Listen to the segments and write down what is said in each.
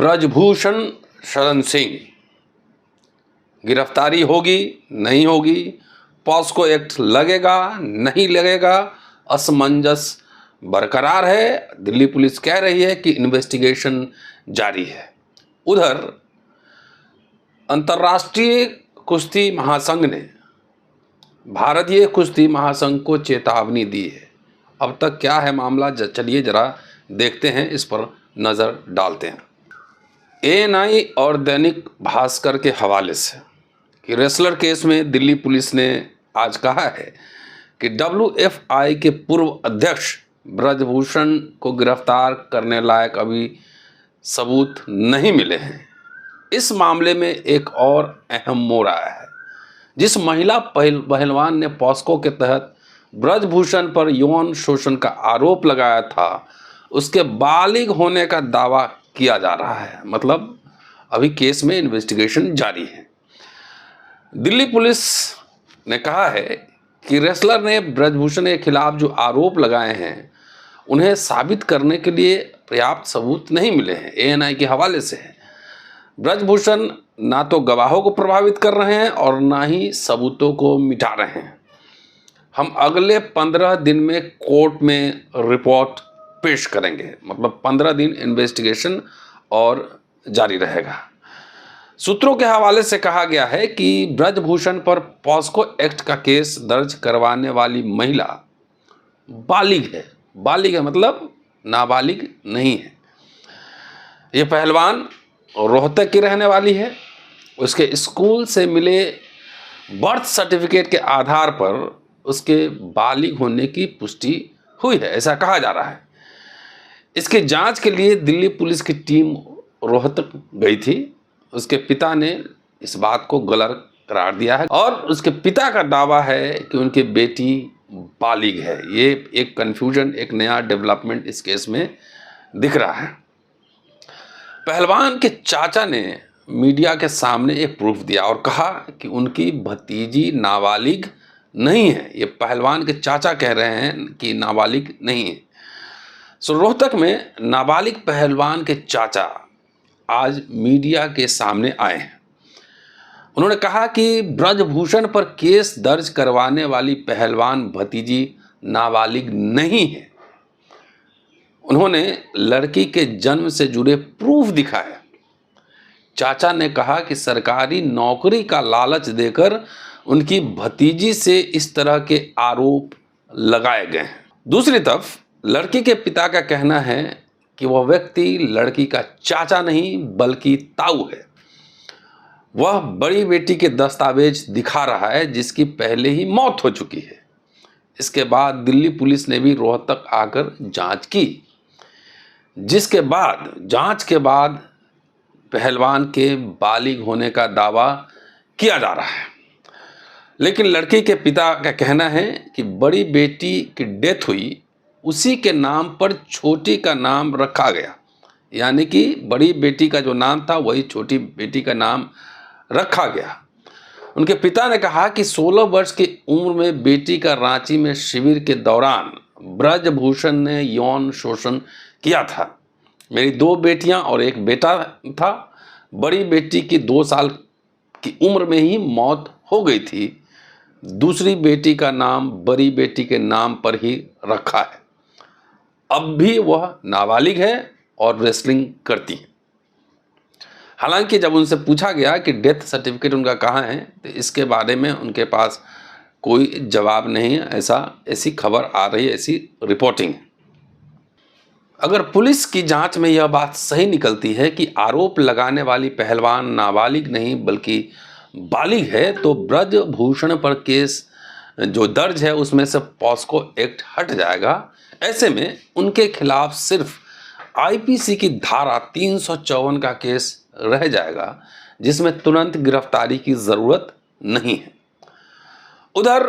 ब्रजभूषण शरण सिंह, गिरफ्तारी होगी नहीं होगी, पॉस्को एक्ट लगेगा नहीं लगेगा, असमंजस बरकरार है। दिल्ली पुलिस कह रही है कि इन्वेस्टिगेशन जारी है। उधर अंतर्राष्ट्रीय कुश्ती महासंघ ने भारतीय कुश्ती महासंघ को चेतावनी दी है। अब तक क्या है मामला, चलिए जरा देखते हैं, इस पर नज़र डालते हैं। एएनआई और दैनिक भास्कर के हवाले से कि रेसलर केस में दिल्ली पुलिस ने आज कहा है कि WFI के पूर्व अध्यक्ष ब्रजभूषण को गिरफ्तार करने लायक अभी सबूत नहीं मिले हैं। इस मामले में एक और अहम मोड़ आया है। जिस महिला पहलवान ने पॉस्को के तहत ब्रजभूषण पर यौन शोषण का आरोप लगाया था, उसके बालिग होने का दावा किया जा रहा है। मतलब अभी केस में इन्वेस्टिगेशन जारी है। दिल्ली पुलिस ने कहा है कि रेसलर ने ब्रजभूषण के खिलाफ जो आरोप लगाए हैं उन्हें साबित करने के लिए पर्याप्त सबूत नहीं मिले हैं। एएनआई के हवाले से है, ब्रजभूषण ना तो गवाहों को प्रभावित कर रहे हैं और ना ही सबूतों को मिटा रहे हैं। हम अगले 15 दिन में कोर्ट में रिपोर्ट पेश करेंगे। मतलब 15 दिन इन्वेस्टिगेशन और जारी रहेगा। सूत्रों के हवाले से कहा गया है कि ब्रजभूषण पर पॉस्को एक्ट का केस दर्ज करवाने वाली महिला बालिग है। बालिग है मतलब नाबालिग नहीं है। ये पहलवान रोहतक की रहने वाली है। उसके स्कूल से मिले बर्थ सर्टिफिकेट के आधार पर उसके बालिग होने की पुष्टि हुई है, ऐसा कहा जा रहा है। इसकी जांच के लिए दिल्ली पुलिस की टीम रोहतक गई थी। उसके पिता ने इस बात को गलत करार दिया है और उसके पिता का दावा है कि उनकी बेटी बालिग है। ये एक कन्फ्यूजन, एक नया डेवलपमेंट इस केस में दिख रहा है। पहलवान के चाचा ने मीडिया के सामने एक प्रूफ दिया और कहा कि उनकी भतीजी नाबालिग नहीं है। ये पहलवान के चाचा कह रहे हैं कि नाबालिग नहीं है। सो रोहतक में नाबालिग पहलवान के चाचा आज मीडिया के सामने आए हैं। उन्होंने कहा कि ब्रजभूषण पर केस दर्ज करवाने वाली पहलवान भतीजी नाबालिग नहीं है। उन्होंने लड़की के जन्म से जुड़े प्रूफ दिखाए। चाचा ने कहा कि सरकारी नौकरी का लालच देकर उनकी भतीजी से इस तरह के आरोप लगाए गए हैं। दूसरी तरफ लड़की के पिता का कहना है कि वह व्यक्ति लड़की का चाचा नहीं बल्कि ताऊ है। वह बड़ी बेटी के दस्तावेज दिखा रहा है जिसकी पहले ही मौत हो चुकी है। इसके बाद दिल्ली पुलिस ने भी रोहतक आकर जांच की, जिसके बाद जांच के बाद पहलवान के बालिग होने का दावा किया जा रहा है। लेकिन लड़की के पिता का कहना है कि बड़ी बेटी की डेथ हुई, उसी के नाम पर छोटी का नाम रखा गया। यानी कि बड़ी बेटी का जो नाम था वही छोटी बेटी का नाम रखा गया। उनके पिता ने कहा कि 16 वर्ष की उम्र में बेटी का रांची में शिविर के दौरान ब्रजभूषण ने यौन शोषण किया था। मेरी 2 बेटियां और एक बेटा था। बड़ी बेटी की 2 साल की उम्र में ही मौत हो गई थी। दूसरी बेटी का नाम बड़ी बेटी के नाम पर ही रखा है। अब भी वह नाबालिग है और रेसलिंग करती है। हालांकि जब उनसे पूछा गया कि डेथ सर्टिफिकेट उनका कहाँ है तो इसके बारे में उनके पास कोई जवाब नहीं है। ऐसी खबर आ रही है, ऐसी रिपोर्टिंग। अगर पुलिस की जांच में यह बात सही निकलती है कि आरोप लगाने वाली पहलवान नाबालिग नहीं बल्कि बालिग है तो ब्रजभूषण पर केस जो दर्ज है उसमें से पॉस्को एक्ट हट जाएगा। ऐसे में उनके खिलाफ सिर्फ आईपीसी की धारा 354 का केस रह जाएगा, जिसमें तुरंत गिरफ्तारी की जरूरत नहीं है। उधर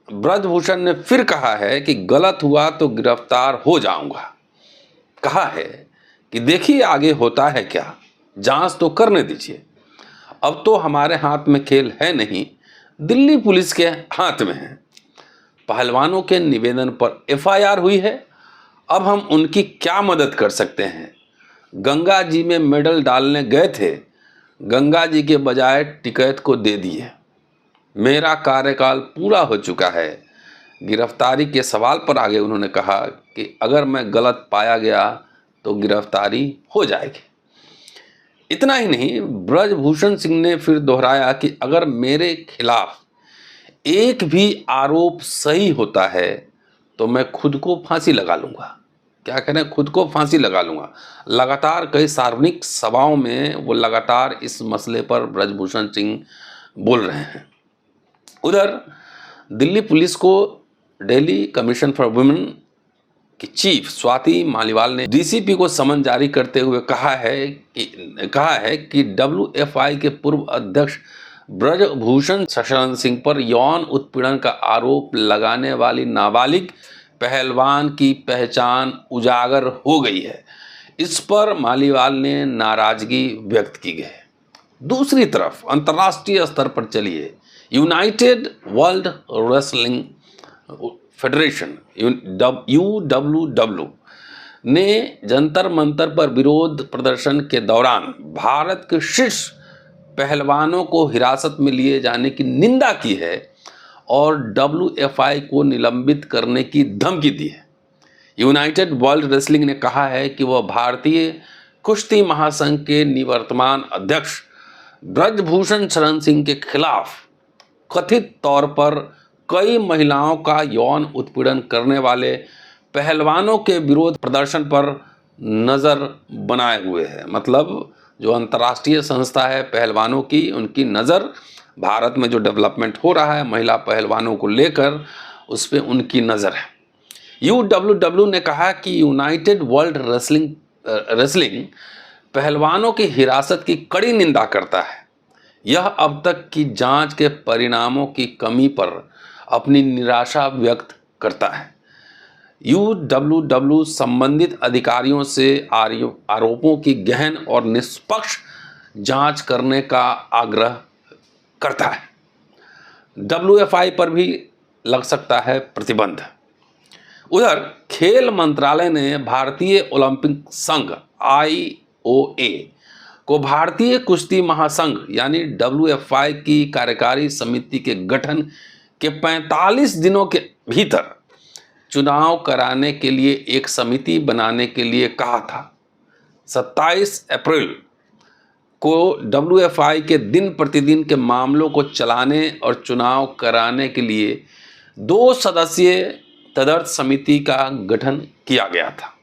ब्रजभूषण ने फिर कहा है कि गलत हुआ तो गिरफ्तार हो जाऊंगा। कहा है कि देखिए आगे होता है क्या, जांच तो करने दीजिए। अब तो हमारे हाथ में खेल है नहीं, दिल्ली पुलिस के हाथ में है। पहलवानों के निवेदन पर एफआईआर हुई है। अब हम उनकी क्या मदद कर सकते हैं? गंगा जी में मेडल डालने गए थे, गंगा जी के बजाय टिकैत को दे दिए। मेरा कार्यकाल पूरा हो चुका है। गिरफ्तारी के सवाल पर आगे उन्होंने कहा कि अगर मैं गलत पाया गया तो गिरफ्तारी हो जाएगी। इतना ही नहीं, ब्रजभूषण सिंह ने फिर दोहराया कि अगर मेरे खिलाफ एक भी आरोप सही होता है तो मैं खुद को फांसी लगा लूंगा। क्या कह रहे हैं? खुद को फांसी लगा लूंगा। लगातार कई सार्वजनिक सभाओं में वो लगातार इस मसले पर ब्रजभूषण सिंह बोल रहे हैं। उधर दिल्ली पुलिस को दिल्ली कमीशन फॉर वुमेन की चीफ स्वाति मालीवाल ने डीसीपी को समन जारी करते हुए कहा है कि WFI के पूर्व अध्यक्ष ब्रजभूषण शरण सिंह पर यौन उत्पीड़न का आरोप लगाने वाली नाबालिग पहलवान की पहचान उजागर हो गई है। इस पर मालीवाल ने नाराजगी व्यक्त की है। दूसरी तरफ अंतर्राष्ट्रीय स्तर पर चलिए United world wrestling federation UWW ने जंतर मंतर पर विरोध प्रदर्शन के दौरान भारत के शीर्ष पहलवानों को हिरासत में लिए जाने की निंदा की है और WFI को निलंबित करने की धमकी दी है। यूनाइटेड वर्ल्ड रेसलिंग ने कहा है कि वह भारतीय कुश्ती महासंघ के निवर्तमान अध्यक्ष ब्रजभूषण शरण सिंह के खिलाफ कथित तौर पर कई महिलाओं का यौन उत्पीड़न करने वाले पहलवानों के विरोध प्रदर्शन पर नज़र बनाए हुए है। मतलब जो अंतर्राष्ट्रीय संस्था है पहलवानों की, उनकी नज़र भारत में जो डेवलपमेंट हो रहा है महिला पहलवानों को लेकर, उस पर उनकी नज़र है। UWW ने कहा कि यूनाइटेड वर्ल्ड रेसलिंग पहलवानों की हिरासत की कड़ी निंदा करता है। यह अब तक की जांच के परिणामों की कमी पर अपनी निराशा व्यक्त करता है। UWW संबंधित अधिकारियों से आरोपों की गहन और निष्पक्ष जांच करने का आग्रह करता है। WFI पर भी लग सकता है प्रतिबंध। उधर खेल मंत्रालय ने भारतीय ओलंपिक संघ IOA को भारतीय कुश्ती महासंघ यानी WFI की कार्यकारी समिति के गठन के 45 दिनों के भीतर चुनाव कराने के लिए एक समिति बनाने के लिए कहा था। 27 अप्रैल को WFI के दिन प्रतिदिन के मामलों को चलाने और चुनाव कराने के लिए 2 सदस्यीय तदर्थ समिति का गठन किया गया था,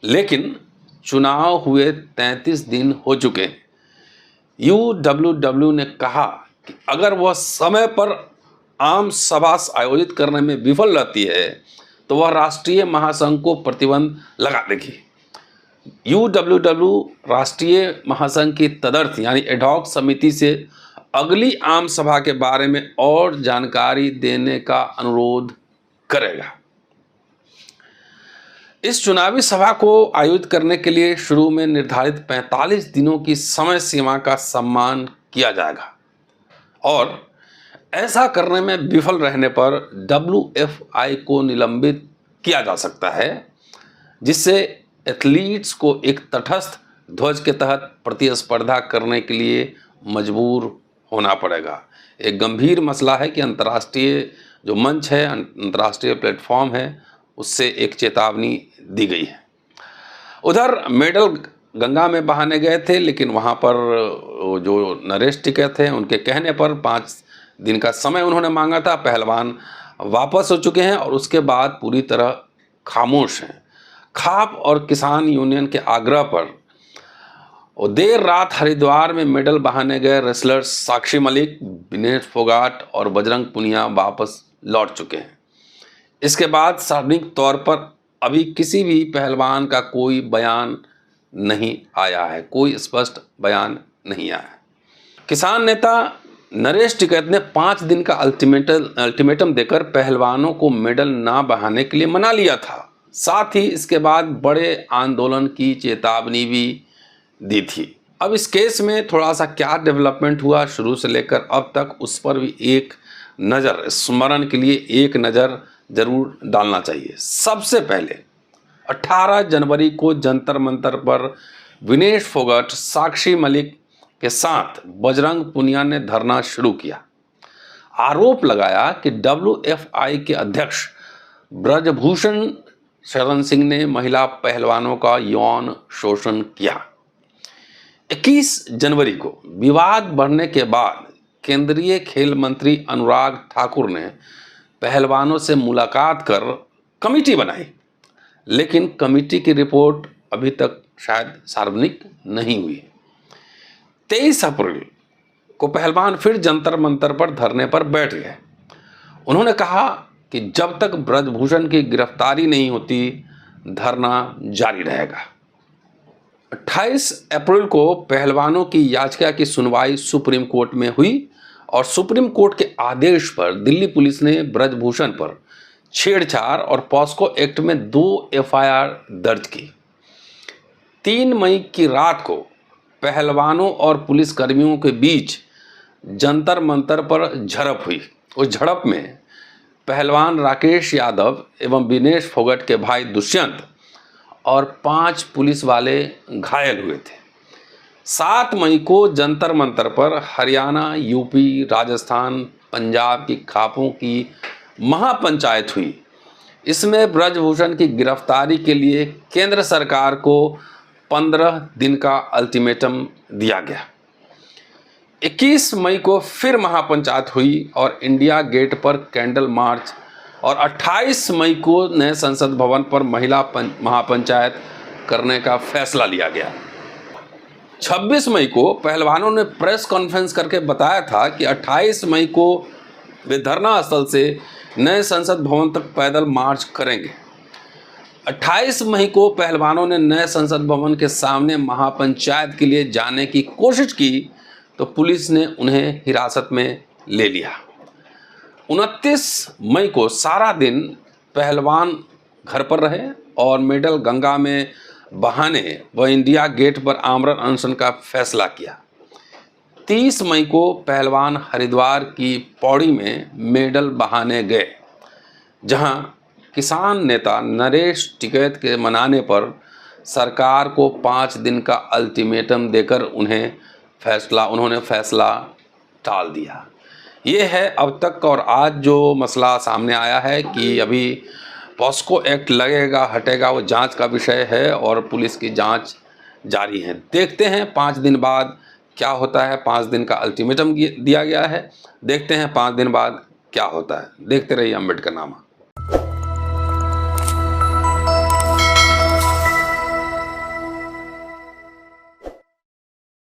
लेकिन चुनाव हुए 33 दिन हो चुके हैं। UWW ने कहा कि अगर वह समय पर आम सभा आयोजित करने में विफल रहती है तो वह राष्ट्रीय महासंघ को प्रतिबंध लगा देगी। UWW राष्ट्रीय महासंघ की तदर्थ यानी एडहॉक समिति से अगली आम सभा के बारे में और जानकारी देने का अनुरोध करेगा। इस चुनावी सभा को आयोजित करने के लिए शुरू में निर्धारित 45 दिनों की समय सीमा का सम्मान किया जाएगा और ऐसा करने में विफल रहने पर WFI को निलंबित किया जा सकता है, जिससे एथलीट्स को एक तटस्थ ध्वज के तहत प्रतिस्पर्धा करने के लिए मजबूर होना पड़ेगा। एक गंभीर मसला है कि अंतर्राष्ट्रीय जो मंच है, अंतर्राष्ट्रीय प्लेटफॉर्म है, उससे एक चेतावनी दी गई है। उधर मेडल गंगा में बहाने गए थे, लेकिन वहाँ पर जो नरेश टिकैत थे उनके कहने पर 5 दिन का समय उन्होंने मांगा था। पहलवान वापस हो चुके हैं और उसके बाद पूरी तरह खामोश हैं। खाप और किसान यूनियन के आग्रह पर और देर रात हरिद्वार में मेडल बहाने गए रेसलर्स साक्षी मलिक, विनेश फोगाट और बजरंग पुनिया वापस लौट चुके हैं। इसके बाद सार्वजनिक तौर पर अभी किसी भी पहलवान का कोई बयान नहीं आया है, कोई स्पष्ट बयान नहीं आया है। किसान नेता नरेश टिकैत ने 5 दिन का अल्टीमेटम देकर पहलवानों को मेडल ना बहाने के लिए मना लिया था। साथ ही इसके बाद बड़े आंदोलन की चेतावनी भी दी थी। अब इस केस में थोड़ा सा क्या डेवलपमेंट हुआ शुरू से लेकर अब तक, उस पर भी एक नज़र, स्मरण के लिए एक नज़र जरूर डालना चाहिए। सबसे पहले 18 जनवरी को जंतर मंतर पर विनेश फोगाट, साक्षी मलिक के साथ बजरंग पुनिया ने धरना शुरू किया। आरोप लगाया कि WFI के अध्यक्ष ब्रजभूषण शरण सिंह ने महिला पहलवानों का यौन शोषण किया। 21 जनवरी को विवाद बढ़ने के बाद केंद्रीय खेल मंत्री अनुराग ठाकुर ने पहलवानों से मुलाकात कर कमेटी बनाई, लेकिन कमेटी की रिपोर्ट अभी तक शायद सार्वजनिक नहीं हुई। 23 अप्रैल को पहलवान फिर जंतर मंतर पर धरने पर बैठ गए। उन्होंने कहा कि जब तक ब्रजभूषण की गिरफ्तारी नहीं होती, धरना जारी रहेगा। 28 अप्रैल को पहलवानों की याचिका की सुनवाई सुप्रीम कोर्ट में हुई और सुप्रीम कोर्ट के आदेश पर दिल्ली पुलिस ने ब्रजभूषण पर छेड़छाड़ और पॉस्को एक्ट में 2 FIR दर्ज की। 3 मई की रात को पहलवानों और पुलिसकर्मियों के बीच जंतर मंतर पर झड़प हुई। उस झड़प में पहलवान राकेश यादव एवं विनेश फोगाट के भाई दुष्यंत और 5 पुलिस वाले घायल हुए थे। 7 मई को जंतर मंतर पर हरियाणा, यूपी, राजस्थान, पंजाब की खापों की महापंचायत हुई। इसमें ब्रजभूषण की गिरफ्तारी के लिए केंद्र सरकार को 15 दिन का अल्टीमेटम दिया गया। 21 मई को फिर महापंचायत हुई और इंडिया गेट पर कैंडल मार्च और 28 मई को नए संसद भवन पर महिला महापंचायत करने का फैसला लिया गया। 26 मई को पहलवानों ने प्रेस कॉन्फ्रेंस करके बताया था कि 28 मई को वे धरना स्थल से नए संसद भवन तक पैदल मार्च करेंगे। 28 मई को पहलवानों ने नए संसद भवन के सामने महापंचायत के लिए जाने की कोशिश की तो पुलिस ने उन्हें हिरासत में ले लिया। 29 मई को सारा दिन पहलवान घर पर रहे और मेडल गंगा में बहाने व इंडिया गेट पर आमरण अनशन का फैसला किया। 30 मई को पहलवान हरिद्वार की पौड़ी में मेडल बहाने गए, जहां किसान नेता नरेश टिकैत के मनाने पर सरकार को 5 दिन का अल्टीमेटम देकर उन्होंने फैसला टाल दिया। ये है अब तक और आज जो मसला सामने आया है कि अभी पॉस्को एक्ट लगेगा हटेगा, वो जांच का विषय है और पुलिस की जांच जारी है। देखते हैं 5 दिन बाद क्या होता है। 5 दिन का अल्टीमेटम दिया गया है, देखते हैं 5 दिन बाद क्या होता है। देखते रहिए अम्बेडकरनामा।